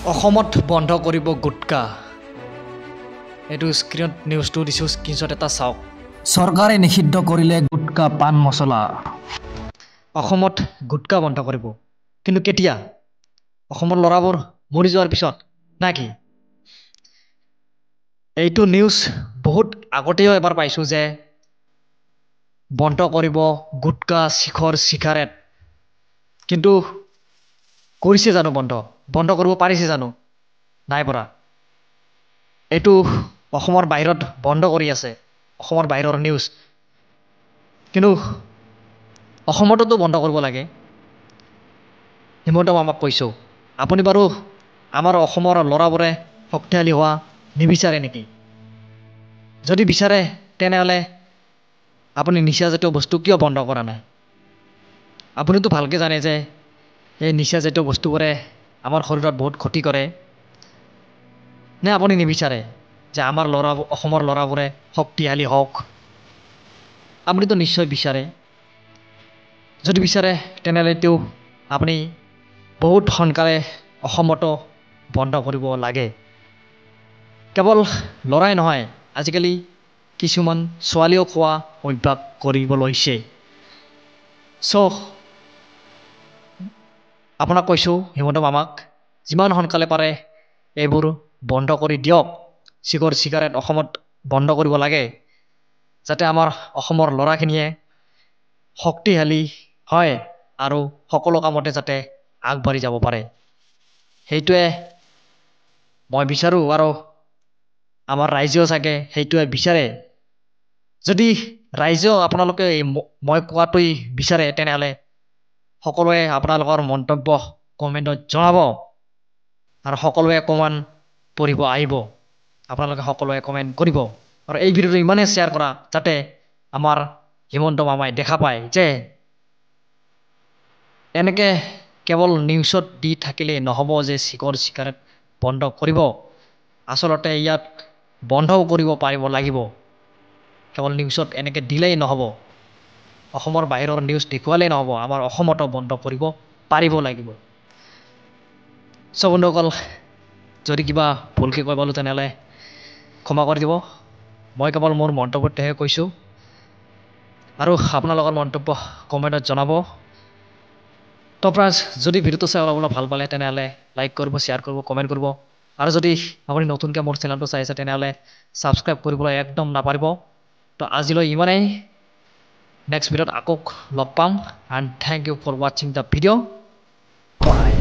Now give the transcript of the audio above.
অসমত বন্ধ কৰিব গুটকা এটো স্ক্ৰিনত নিউজটো দিছো স্ক্ৰিনশ্বট এটা চাওক চৰকাৰে নিষিদ্ধ কৰিলে গুটকা পান মছলা অসমত গুটকা বন্ধ কৰিব কিন্তু কেতিয়া অসমৰ লৰাবোৰ মৰি যোৱাৰ পিছত নাকি এইটো নিউজ বহুত আগতেও এবাৰ পাইছো যে বন্ধ কৰিব গুটকা শিখৰ সিগাৰেট কিন্তু কৰিছে জানো বন্ধ কৰিব পাৰিছে জানো নাই পৰা এটো অসমৰ বাহিৰত বন্ধ কৰি আছে অসমৰ বাহিৰৰ নিউজ কিন্তু অসমতো বন্ধ কৰিব লাগে হিমন্ত মামাক কৈছো আপুনি বাৰু আমাৰ অসমৰ লৰাবোৰে শক্তিশালী হোৱা নিবিচাৰে নেকি যদি বিচাৰে তেনেহলে আপুনি নিচাজাতীয় বস্তু কিয় বন্ধ কৰা নাই আপুনিতো ভালকে জানে যে এই নিচাজাতীয় বস্তুবোৰে আমাৰ শৰীৰত বহুত ক্ষতি কৰে নে আপুনি নিবিচাৰে যে আমাৰ অসমৰ লৰাবোৰে শক্তিশালী হওক আপুনিতো নিশ্চয় বিচাৰে যদি বিচাৰে তেনেহলে তেওঁ আপুনি বহুত সোনকালে অসমতো বন্ধ কৰিব লাগে কেৱল লৰাই নহয় আজিকালি কিছুমান ছোৱালীও খোৱা অভ্যাস কৰিব লৈছে আপোনাক কৈছো হিমন্ত মামাক যিমান সোনকালে পাৰে এইবোৰ বন্ধ কৰি দিয়ক শিখৰ সিগাৰেট অসমত বন্ধ কৰিব লাগে যাতে আমাৰ অসমৰ লৰাখিনিয়ে শক্তিশালী হয় আৰু সকলো কামতে যাতে আগবাঢ়ি যাব পাৰে সেইটোৱে মই বিচাৰো আৰু আমাৰ ৰাইজেও চাগে সেইটোৱে বিচাৰে যদি ৰাইজেও আপোনালোকে মই কোৱাটোই বিচাৰে তেনেহলে সকলোৱে আপোনালোকৰ মন্তব্য কমেন্টত জনাব আৰু সকলোৱে কমেন্ট পঢ়িব আহিব আপোনালোকে সকলোৱে কমেন্ট কৰিব আৰু এই ভিডিঅটো ইমানে শ্বেয়াৰ কৰা যাতে আমাৰ হিমন্ত মামাই দেখা পায় যে এনেকে কেৱল নিউজত দি থাকিলে নহব যে শিখৰ সিগাৰেট বন্ধ কৰিব আসলতে ইয়াত বন্ধও কৰিব পাৰিব লাগিব কেৱল নিউজত এনেকে দিলেই নহব অসমৰ বাহিৰৰ নিউজ দেখুৱালেই নহব আমাৰ অসমতো বন্ধ কৰিব পাৰিব লাগিব বন্ধুসকল যদি কিবা ভুলকে কৈ পালো তেনেহলে ক্ষমা কৰি দিব মই কেৱল মোৰ মন্তব্যটোহে কৈছো আৰু আপোনালোকৰ মন্তব্য কমেন্টত জনাব তো ফ্ৰেণ্ডছ যদি ভিডিঅটো চাই অলপ ভাল পালে তেনেহলে লাইক কৰিব শ্বেয়াৰ কৰিব কমেন্ট কৰিব আৰু যদি আপুনি নতুনকৈ মোৰ চেনেলটো চাই আছে তেনেহলে সাবস্ক্ৰাইব কৰিবলৈ একদম নাপাহৰিব তো আজিলৈ ইমানেই নেক্সট ভিডিঅ'ত আকৌ লগ পাম and thank you for watching the video bye